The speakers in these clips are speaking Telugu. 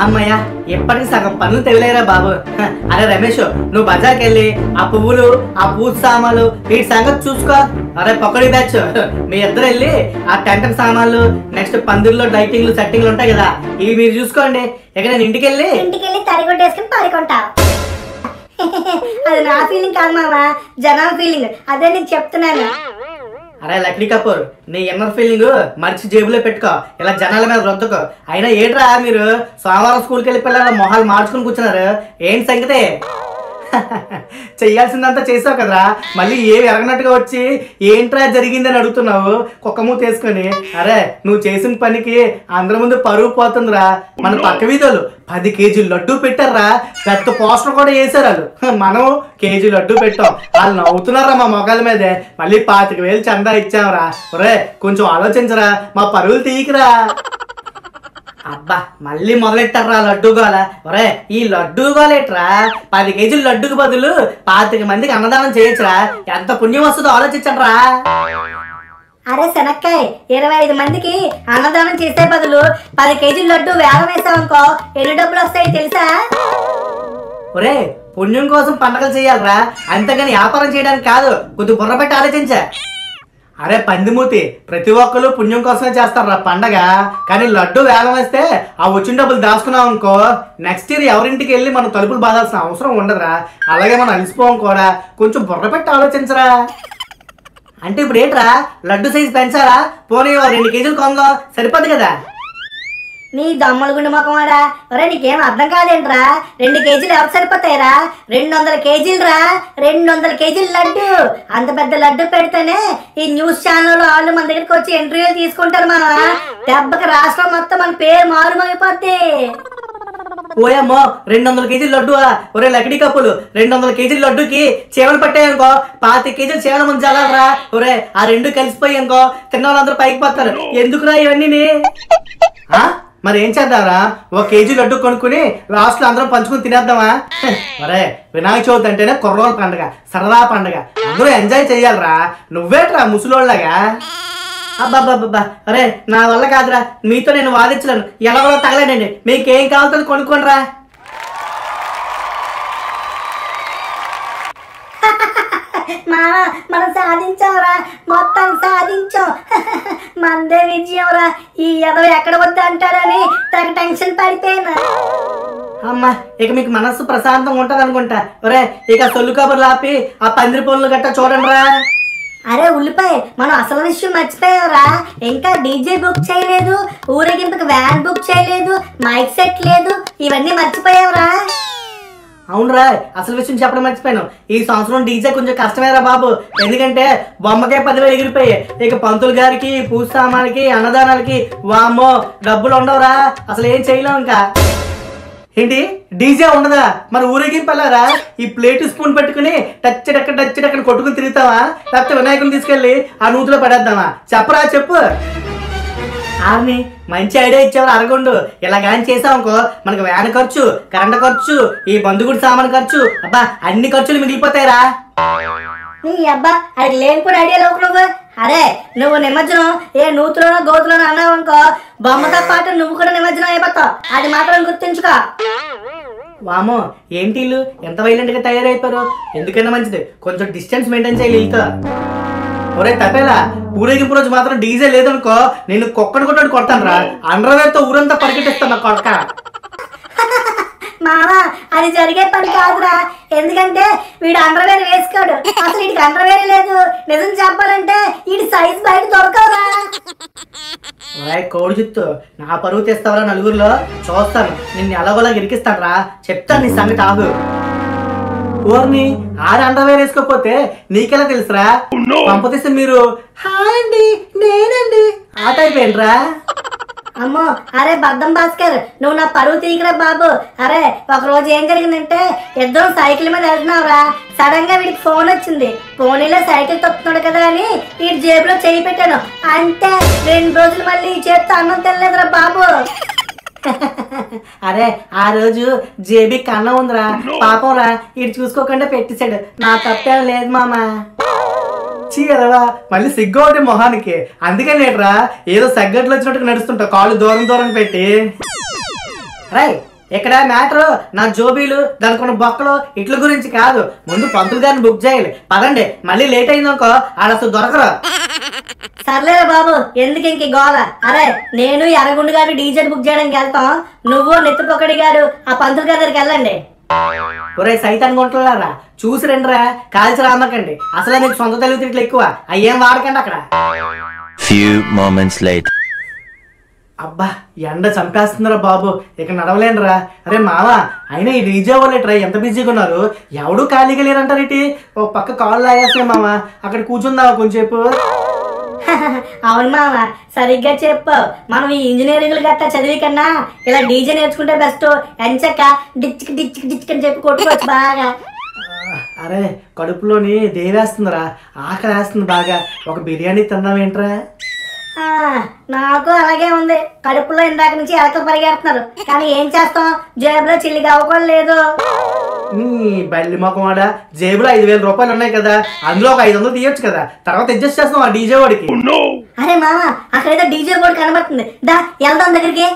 అమ్మయ్య ఎప్పటికి సగం పనులు తెగలేరా బాబు. అరే రమేష్, నువ్వు బజార్కి వెళ్ళి ఆ పువ్వులు, ఆ పూజ సామాన్లు వీటి సంగతి చూసుకో. అరే పకోడీ బ్యాచ్, మీ ఇద్దరు వెళ్ళి ఆ టెంట్ సామాన్లు, నెక్స్ట్ పందిర్లో లైటింగ్లు సెట్టింగ్లు ఉంటాయి కదా, ఇవి మీరు చూసుకోండి. ఇక నేను ఇంటికి వెళ్ళి తడిగొట్టేసుకుని పాడుకుంటా. అది నా ఫీలింగ్ కాదు మామ, జనాల ఫీలింగ్. అదే నేను చెప్తున్నాను. అరే లక్డీ కపూర్, నీ ఇన్నర్ ఫీలింగ్ మర్చి జేబులో పెట్టుకో, ఇలా జనాల మీద రుద్దుకో. అయినా ఏంట్రా మీరు సోమవారం స్కూల్కి వెళ్ళి పిల్లల మొహాలు మార్చుకుని కూర్చున్నారు, ఏంటి సంగతి? చెయ్యాల్సిందంతా చేసావు కదరా, మళ్ళీ ఏమి ఎరగనట్టుగా వచ్చి ఏంట్రా జరిగిందని అడుగుతున్నావు కుక్క మూత వేసుకొని. అరే నువ్వు చేసిన పనికి అందరి ముందు పరువు పోతుందిరా. మన పక్క వీధులు 10 కేజీలు లడ్డూ పెట్టారా, పెద్ద పోస్టర్ కూడా వేసారు వాళ్ళు. మనం కేజీ లడ్డూ పెట్టాం, వాళ్ళు నవ్వుతున్నారా మా మొగాల మీదే. మళ్ళీ 25,000 చందా ఇచ్చాంరా. ఒరే కొంచెం ఆలోచించరా, మా పరువులు తీయకురా. అబ్బా మళ్ళీ మొదలెట్టారా లడ్డూ గోల. ఒరే ఈ లడ్డూ గోలేట్రా, 10 కేజీలు లడ్డూకి బదులు 25 మందికి అన్నదానం చేయొచ్చురా, ఎంత పుణ్యం వస్తుందో ఆలోచించండిరా. అరే శనక్కాయ, 25 మందికి అన్నదానం చేసే బదులు 10 కేజీల లడ్డు వేలం వేసావనుకో, ఎన్ని డబ్బులు వస్తాయి తెలుసా? ఒరే పుణ్యం కోసం పండగలు చేయాలరా, అంతేగాని వ్యాపారం చేయడానికి కాదు. కొద్ది బుర్ర పెట్టి ఆలోచించా. అరే పందిమూతి, ప్రతి ఒక్కరు పుణ్యం కోసమే చేస్తారా పండగ. కానీ లడ్డు వేలం వేస్తే ఆ వచ్చిన డబ్బులు దాచుకున్నాం అనుకో, నెక్స్ట్ ఇయర్ ఎవరింటికి వెళ్ళి మనం తలుపులు బాధాల్సిన అవసరం ఉండదురా. అలాగే మనం అలిసిపోం కూడా. కొంచెం బుర్ర పెట్టి ఆలోచించరా. అంటే ఇప్పుడు ఏంట్రా, లడ్డు సైజు పెంచాలా? పోనీ 2 కేజీలు కొంగో సరిపోదు కదా. నీ దమ్మల గుండె ముఖం వాడా. ఒరే నీకేం అర్థం కాదేంట్రా, 2 కేజీలు ఎవరు సరిపోతాయిరా? 200 కేజీలు రా, 200 కేజీలు లడ్డు. అంత పెద్ద లడ్డు పెడితేనే ఈ న్యూస్ ఛానల్ వాళ్ళు మన దగ్గరికి వచ్చి ఇంటర్వ్యూలు తీసుకుంటారు. మన దెబ్బకి రాష్ట్రం మొత్తం మన పేరు మారుమోగిపోద్ది. ఓయమ్మో 200 కేజీలు లడ్డువా? ఒరే లకడీ కప్పులు, 200 కేజీల లడ్డుకి చేవలు పట్టాయనుకో 25 కేజీలు చేవల ముందు చల్లాలరా. ఒరే ఆ 2 కలిసిపోయి అనుకో తిన్న వాళ్ళందరూ పైకి పోతారు. ఎందుకురా ఇవన్నీ? మరి ఏం చేద్దాంరా, 1 కేజీ లడ్డు కొనుక్కుని లాస్ట్ లో అందరం పంచుకుని తినేద్దామా? ఒరే వినాయక చవితి అంటేనే కుర్రోళ్ళ పండుగ, సరదా పండుగ, అందరూ ఎంజాయ్ చెయ్యాలరా. నువ్వేట్రా ముసలోళ్ళగా? అబ్బాబ్బాబ్బా, అరే నా వల్ల కాదురా, మీతో నేను వాదించలేను. ఎలాగో తగలేనండి, మీకేం కావాలో కొనుక్కోండి రా. మనం సాధించావురా, మొత్తం సాధించాం. మందే విజయంరా. ఈ ఎదవ ఎక్కడ వద్ద అంటారని తనకు టెన్షన్ పడిపోయినా. అమ్మా ఇక మీకు మనస్సు ప్రశాంతంగా ఉంటది అనుకుంటా. ఒరే ఇక సొల్లు కబుర్లు ఆపి ఆ పందిరి పనులు గట్టా చూడండి రా. అరే ఉల్లిపాయ, మనం అసలు విషయం మర్చిపోయావురా. ఇంకా డీజే బుక్ చేయలేదు, ఊరేగింపుకి వ్యాన్ బుక్ చేయలేదు, మైక్ సెట్ లేదు, ఇవన్నీ మర్చిపోయావురా. అవునరా, అసలు విషయం చెప్పడం మర్చిపోయాను. ఈ సంవత్సరం డీజే కొంచెం కష్టమేరా బాబు. ఎందుకంటే బొమ్మకే 10,000 ఎగిరిపోయాయి. ఇక పంతులు గారికి, పూజ సామాన్లకి, అన్నదానాలకి వామ్మో డబ్బులు ఉండవురా. అసలు ఏం చేయలేం. ఇంకా ఏంటి డీజే ఉండదా? మరి ఊరేగింపలారా ఈ ప్లేట్ స్పూన్ పెట్టుకుని టచ్ డక్కడ కొట్టుకుని తిరుగుతావా? లేకపోతే వినాయకుని తీసుకెళ్ళి ఆ నూతిలో పడేద్దామా? చెప్పరా చెప్పు. ఆమె మంచి ఐడియా ఇచ్చేవారు అరగొండు. ఇలా కానీ చేసామనుకో మనకు వ్యాన్ ఖర్చు, కరెంట్ ఖర్చు, ఈ బంధుగుడి సామాన్ ఖర్చు, అబ్బా అన్ని ఖర్చులు మిగిలిపోతాయిరా. నీ అబ్బా అది లేని కూడా ఐడియా లోపు నువ్వు. అరే నువ్వు నిమజ్జనం ఏ నూతులోనో గోతులోనో అన్నావు అనుకో, బొమ్మతో పాటు నువ్వు కూడా నిమజ్జనం అయిపోతావు. అది మాత్రం గుర్తుంచుకో. వామో ఏంటి వీళ్ళు ఎంత వైలెంట్ గా తయారైపోయారు. ఎందుకన్నా మంచిది కొంచెం డిస్టెన్స్ మెయింటైన్ చేయాలి వీళ్ళతో. ఒరే తప్పేలా, ఊరేగింపు రోజు మాత్రం డీజే లేదనుకో నేను కుక్కను కొట్టాడు కొడతాను రా. అండర్వేర్ తో ఊరంతా పరిగెట్టిస్తాను నా కొడక. మామా అది జరిగే పని కాదురా. ఎందుకంటే వీడు అండర్వేర్ వేసుకోడు. అసలు వీడికి అండర్వేర్ లేదు. నిజం చెప్పాలంటే వీడి సైజ్ బయట దొరకవురా. కోడి చుత్తు నా పరువు తెస్తావరా నలుగురిలో? చూస్తాను నిన్ను ఎలాగోలా ఇరికిస్తాను రా. చెప్తాను నీ సంగతి ఆగు. ఓర్ని ఆడ అండర్వేర్ వేసుకోకపోతే నీకెలా తెలుసురా? పంపతీస్తే మీరు హాయ్ అండి నేనండి ఆ టైప్ ఏంట్రా? అమ్మో అరే బద్దం భాస్కర్, నువ్వు నా పరువు తీయకురా బాబు. అరే ఒక రోజు ఏం జరిగిందంటే ఇద్దరం సైకిల్ మీద వెళ్తున్నావురా. సడన్ గా వీడికి ఫోన్ వచ్చింది. ఫోన్లో సైకిల్ తొక్కుతున్నాడు కదా అని వీడి జేబులో చేయి పెట్టాను. అంటే 2 రోజులు మళ్ళీ ఈ చేతితో అన్నం తినలేదురా బాబు. అరే ఆ రోజు జేబీ కన్నం ఉందిరా, పాపం రా ఇటు చూసుకోకుండా పెట్టేశాడు. నా తప్పేం లేదు మామా. చీరవా మళ్ళీ సిగ్గు ఒకటి మొహానికి. అందుకని నేట్రా ఏదో సగ్గట్లు వచ్చినట్టుగా నడుస్తుంటా కాళ్ళు దూరం పెట్టి. రై ఇక్కడ మ్యాటర్ నా జోబీలు దానికి ఉన్న బొక్కలు ఇట్ల గురించి కాదు. ముందు పంతులు గారిని బుక్ చేయాలి. పదండి, మళ్ళీ లేట్ అయిందనుకో ఆడ అసలు దొరకరు. సర్లేరా బాబు, ఎందుకు ఇంక గోల? అరే నేను ఎర్రగుండు గారు డీజే బుక్ చేయడానికి వెళ్తాం, నువ్వు నెత్తిపొక్కడి గారు ఆ పంతులు గారి దగ్గరికి వెళ్ళండి. ఒరే సైతాన్ గుంటలారా, చూసి రండిరా, కాల్చి రామకండి. అసలే మీకు సొంత తెలివితేటలు ఎక్కువ, అయ్యేం వాడకండి అక్కడ. అబ్బా ఎండ చంపేస్తుందిరా బాబు, ఇక నడవలేనురా. అరే మామ, అయినా ఈ డీజే వాళ్ళేట్రా ఎంత బిజీగా ఉన్నారు, ఎవడూ ఖాళీగా లేరంటారు ఇటు. ఓ పక్క కాళ్ళు లాగేస్తున్నాయి మామ, అక్కడ కూర్చుందావా కొంచెంసేపు? అవును మామ, సరిగ్గా చెప్పు. మనం ఈ ఇంజనీరింగ్లు గట్టా చదివి కన్నా ఇలా డీజే నేర్చుకుంటే బెస్ట్. ఎంచక్క డిచ్కి డిచ్కి డిచ్కి అని చెప్పి కొట్టుకోవచ్చు బాగా. అరే కడుపులోని దేవేస్తుందిరా, ఆకలి వేస్తుంది బాగా. ఒక బిర్యానీ తిందామేంట్రా? నాకు అలాగే ఉంది, కడుపులో ఇందాక నుంచి ఎలకలు పరిగెడుతున్నారు, కానీ ఏం చేస్తాం, జేబులో చిల్లిగా అవ్వకూడదు లేదు. బల్లి మొక్కమాడ, జేబులో 5,000 రూపాయలు ఉన్నాయి కదా, అందులో ఒక 500 తీయొచ్చు కదా, తర్వాత అడ్జస్ట్ చేస్తాం ఆ డీజే వాడికి. అరే మామ, అక్కడైతే డీజే బోర్డు కనబడుతుంది, దా వెళ్దాం దగ్గరికి.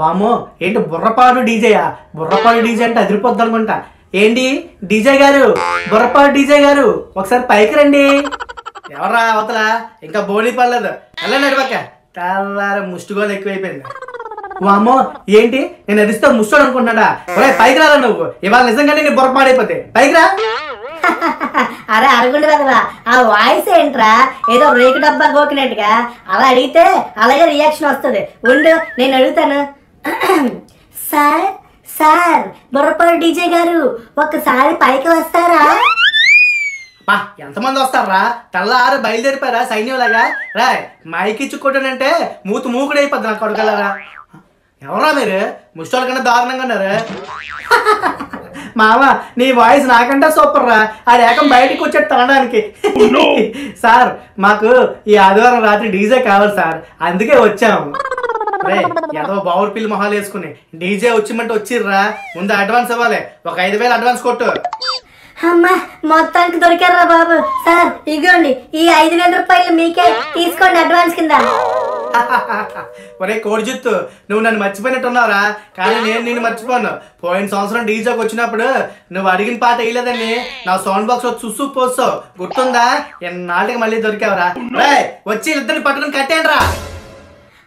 వామో, ఏంటి బుర్రపాడు డీజేయా? బుర్రపాడు డీజే అంటే అదిరిపోద్ది అనుకుంటా. ఏంటి డీజే గారు, బుర్రపాడు డీజే గారు, ఒకసారి పైకి రండి. ఎవరా అవతల, ఇంకా బోడీ పడలేదు, వెళ్ళండి అడిపక్క. తెల్లార ముష్టిగోలు ఎక్కువైపోయింది. వామో, ఏంటి నేను అరిస్తే ముష్టోడు అనుకుంటున్నాడా? ఒరే పైకి రాలా నువ్వు, ఇవాళ నిజంగానే నీ బుర్రపాడైపోతే పైకి రా. అరే అరుగుండు కదరా, ఆ వాయిస్ ఏంట్రా ఏదో రేకు డబ్బా గోకినట్టుగా? అలా అడిగితే అలాగే రియాక్షన్ వస్తుంది. ఉండు నేను అడుగుతాను. సార్ సార్, బుర్రపాడు డీజే గారు ఒక్కసారి పైకి వస్తారా? బా ఎంతమంది వస్తారా? తెల్లారు బయలుదేరిపోయారా సైన్యంలాగా? రా మైకి ఇచ్చుకోవటానంటే మూకుడు అయిపోద్ది నా కొడుకలారా. ఎవరా మీరు? ముష్టోళ్ళ కన్నా దారుణంగా ఉన్నారు. మామ నీ వాయిస్ నాకంటే సూపర్ రా, ఆ ఏకం బయటికి వచ్చాడు తనడానికి. సార్ మాకు ఈ ఆదివారం రాత్రి డీజే కావాలి సార్, అందుకే వచ్చాము. రే ఏదో బావురు పిల్లి మొహాలు వేసుకుని డీజే వచ్చిమంటే వచ్చిర్రా, ముందు అడ్వాన్స్ ఇవ్వాలి, ఒక 5,000 అడ్వాన్స్ కొట్టు. అమ్మా మొత్తానికి దొరికారా బాబు. సార్ ఇగోండి, ఈ 5,000 రూపాయలు మీకే తీసుకోండి అడ్వాన్స్ కింద. ఒరే కోడిజిత్తు, నువ్వు నన్ను మర్చిపోయినట్టున్నావురా, కానీ నేను నిన్ను మర్చిపోను. పోయిన సంవత్సరం డీజేకి వచ్చినప్పుడు నువ్వు అడిగిన పాట వేయలేదని నా సౌండ్ బాక్స్ లో చూసు పోస్తావు, గుర్తుందా? నాటికి మళ్ళీ దొరికావురా. వచ్చి ఇద్దరిని పట్టుకుని కట్టేయండి రా.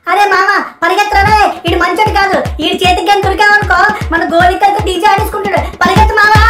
అరే మామ పరిగెత్తరా, ఇడు మంచోడు కాదు, ఈ చేతికి కానీ దొరికామనుకో మన గోళికలతో డీజే ఆడేసుకుంటాడు. పరిగెత్తు మామా.